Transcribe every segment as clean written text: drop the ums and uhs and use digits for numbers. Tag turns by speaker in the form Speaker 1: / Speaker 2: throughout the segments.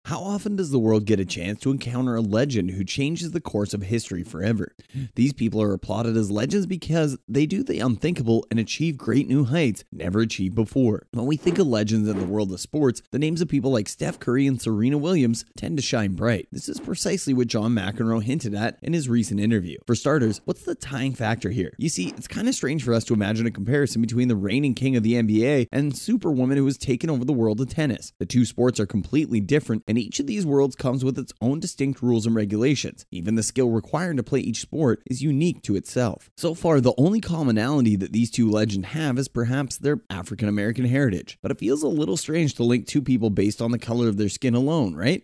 Speaker 1: How often does the world get a chance to encounter a legend who changes the course of history forever? These people are applauded as legends because they do the unthinkable and achieve great new heights never achieved before. When we think of legends in the world of sports, the names of people like Steph Curry and Serena Williams tend to shine bright. This is precisely what John McEnroe hinted at in his recent interview. For starters, what's the tying factor here? You see, it's kind of strange for us to imagine a comparison between the reigning king of the NBA and Superwoman who has taken over the world of tennis. The two sports are completely different, and each of these worlds comes with its own distinct rules and regulations. Even the skill required to play each sport is unique to itself. So far, the only commonality that these two legends have is perhaps their African American heritage. But it feels a little strange to link two people based on the color of their skin alone, right?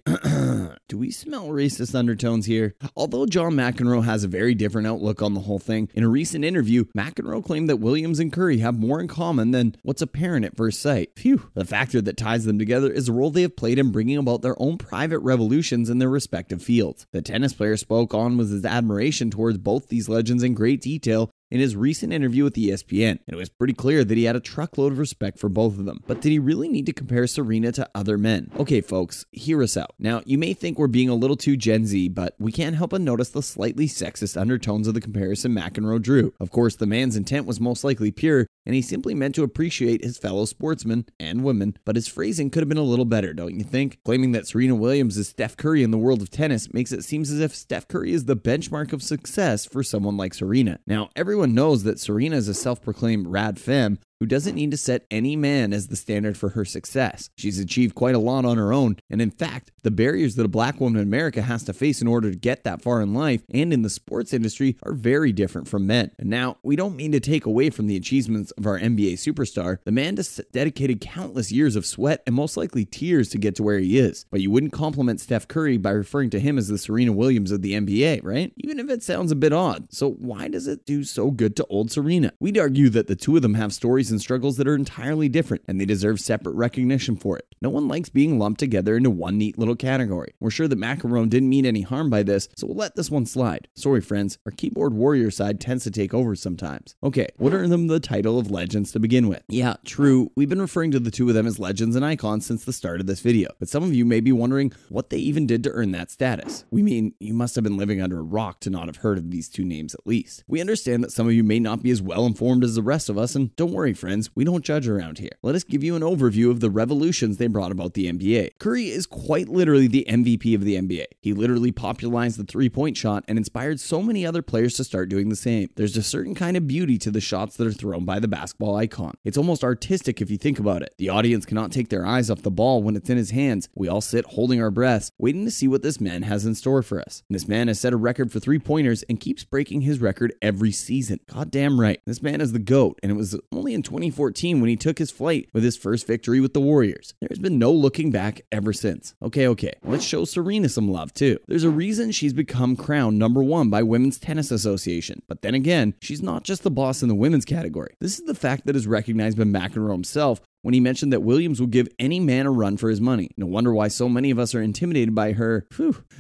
Speaker 1: Do we smell racist undertones here? Although John McEnroe has a very different outlook on the whole thing, in a recent interview, McEnroe claimed that Williams and Curry have more in common than what's apparent at first sight. Phew. The factor that ties them together is the role they have played in bringing about their own private revolutions in their respective fields. The tennis player spoke on with his admiration towards both these legends in great detail in his recent interview with ESPN, and it was pretty clear that he had a truckload of respect for both of them. But did he really need to compare Serena to other men? Okay, folks, hear us out. Now, you may think we're being a little too Gen Z, but we can't help but notice the slightly sexist undertones of the comparison McEnroe drew. Of course, the man's intent was most likely pure, and he simply meant to appreciate his fellow sportsmen and women, but his phrasing could have been a little better, don't you think? Claiming that Serena Williams is Steph Curry in the world of tennis makes it seem as if Steph Curry is the benchmark of success for someone like Serena. Now, everyone knows that Serena is a self-proclaimed rad femme who doesn't need to set any man as the standard for her success. She's achieved quite a lot on her own, and in fact, the barriers that a black woman in America has to face in order to get that far in life and in the sports industry are very different from men. And now, we don't mean to take away from the achievements of our NBA superstar. The man dedicated countless years of sweat and most likely tears to get to where he is. But you wouldn't compliment Steph Curry by referring to him as the Serena Williams of the NBA, right? Even if it sounds a bit odd. So why does it do so good to old Serena? We'd argue that the two of them have stories and struggles that are entirely different, and they deserve separate recognition for it. No one likes being lumped together into one neat little category. We're sure that McEnroe didn't mean any harm by this, so we'll let this one slide. Sorry, friends, our keyboard warrior side tends to take over sometimes. Okay, what are them the title of legends to begin with? Yeah, true, we've been referring to the two of them as legends and icons since the start of this video, but some of you may be wondering what they even did to earn that status. We mean, you must have been living under a rock to not have heard of these two names at least. We understand that some of you may not be as well informed as the rest of us, and don't worry, friends, we don't judge around here. Let us give you an overview of the revolutions they brought about the NBA. Curry is quite literally the MVP of the NBA. He literally popularized the three-point shot and inspired so many other players to start doing the same. There's a certain kind of beauty to the shots that are thrown by the basketball icon. It's almost artistic if you think about it. The audience cannot take their eyes off the ball when it's in his hands. We all sit holding our breaths, waiting to see what this man has in store for us. And this man has set a record for three-pointers and keeps breaking his record every season. Goddamn right. This man is the GOAT, and it was only in 2014 when he took his flight with his first victory with the Warriors. There's been no looking back ever since. Okay, let's show Serena some love too. There's a reason she's become crowned #1 by Women's Tennis Association. But then again, she's not just the boss in the women's category. This is the fact that is recognized by McEnroe himself when he mentioned that Williams will give any man a run for his money. No wonder why so many of us are intimidated by her.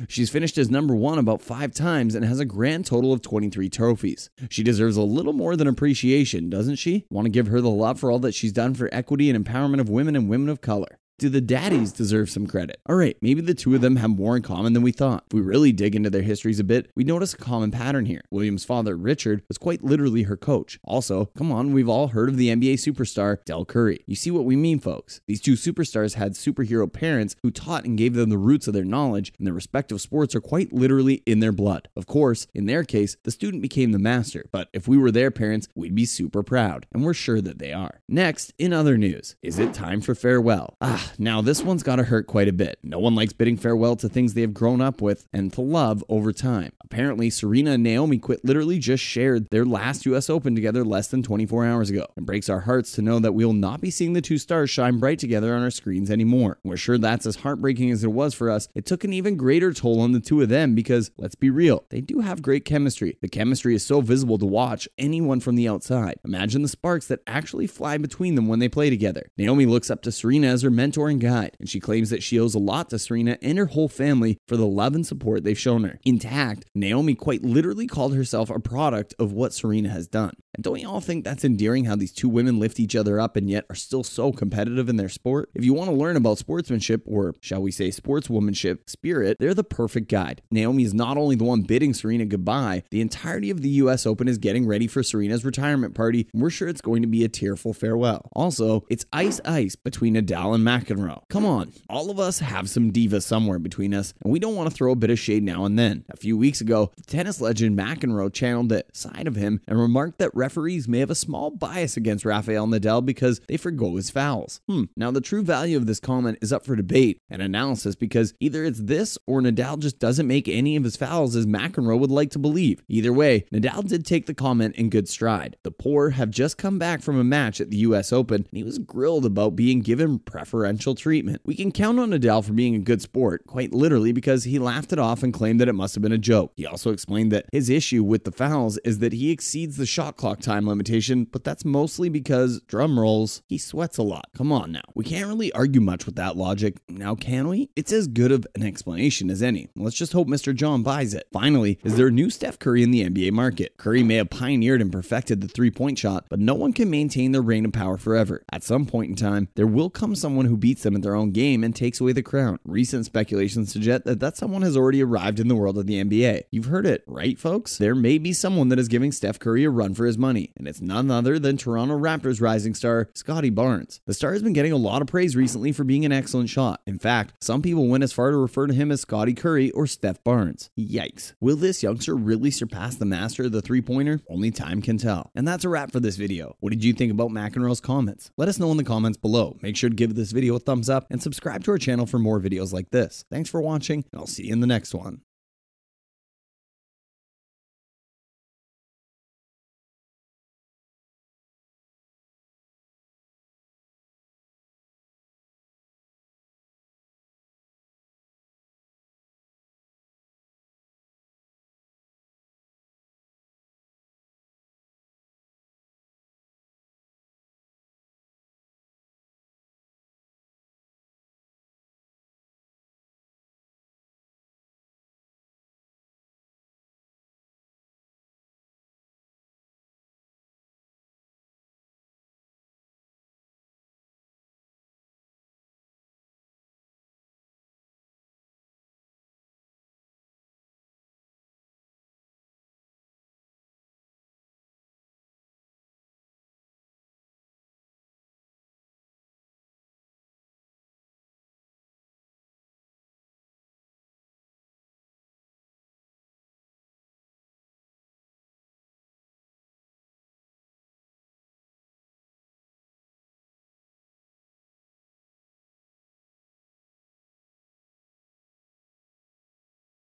Speaker 1: She's finished as #1 about 5 times and has a grand total of 23 trophies. She deserves a little more than appreciation, doesn't she? Want to give her the love for all that she's done for equity and empowerment of women and women of color. Do the daddies deserve some credit? Alright, maybe the two of them have more in common than we thought. If we really dig into their histories a bit, we notice a common pattern here. Williams' father, Richard, was quite literally her coach. Also, come on, we've all heard of the NBA superstar, Del Curry. You see what we mean, folks? These two superstars had superhero parents who taught and gave them the roots of their knowledge, and their respective sports are quite literally in their blood. Of course, in their case, the student became the master, but if we were their parents, we'd be super proud, and we're sure that they are. Next, in other news, is it time for farewell? Now this one's gotta hurt quite a bit. No one likes bidding farewell to things they have grown up with and to love over time. Apparently, Serena and Naomi quit literally just shared their last US Open together less than 24 hours ago. It breaks our hearts to know that we will not be seeing the two stars shine bright together on our screens anymore. We're sure that's as heartbreaking as it was for us. It took an even greater toll on the two of them because, let's be real, they do have great chemistry. The chemistry is so visible to watch anyone from the outside. Imagine the sparks that actually fly between them when they play together. Naomi looks up to Serena as her mentor mentor and guide, and she claims that she owes a lot to Serena and her whole family for the love and support they've shown her. Intact, Naomi quite literally called herself a product of what Serena has done. And don't you all think that's endearing how these two women lift each other up and yet are still so competitive in their sport? If you want to learn about sportsmanship, or shall we say sportswomanship spirit, they're the perfect guide. Naomi is not only the one bidding Serena goodbye, the entirety of the US Open is getting ready for Serena's retirement party, and we're sure it's going to be a tearful farewell. Also, it's ice between Nadal and McEnroe. Come on, all of us have some divas somewhere between us, and we don't want to throw a bit of shade now and then. A few weeks ago, the tennis legend McEnroe channeled that side of him and remarked that referees may have a small bias against Rafael Nadal because they forgo his fouls. Now, the true value of this comment is up for debate and analysis, because either it's this or Nadal just doesn't make any of his fouls as McEnroe would like to believe. Either way, Nadal did take the comment in good stride. The poor have just come back from a match at the US Open, and he was grilled about being given preferential treatment. We can count on Nadal for being a good sport, quite literally, because he laughed it off and claimed that it must have been a joke. He also explained that his issue with the fouls is that he exceeds the shot clock time limitation, but that's mostly because, drum rolls, he sweats a lot. Come on now. We can't really argue much with that logic. Now, can we? It's as good of an explanation as any. Let's just hope Mr. John buys it. Finally, is there a new Steph Curry in the NBA market? Curry may have pioneered and perfected the three-point shot, but no one can maintain their reign of power forever. At some point in time, there will come someone who beats them at their own game and takes away the crown. Recent speculation suggest that someone has already arrived in the world of the NBA. You've heard it, right, folks? There may be someone that is giving Steph Curry a run for his money, and it's none other than Toronto Raptors rising star Scotty Barnes. The star has been getting a lot of praise recently for being an excellent shot. In fact, some people went as far to refer to him as Scotty Curry or Steph Barnes. Yikes. Will this youngster really surpass the master of the three-pointer? Only time can tell. And that's a wrap for this video. What did you think about McEnroe's comments? Let us know in the comments below. Make sure to give this video a thumbs up and subscribe to our channel for more videos like this. Thanks for watching, and I'll see you in the next one.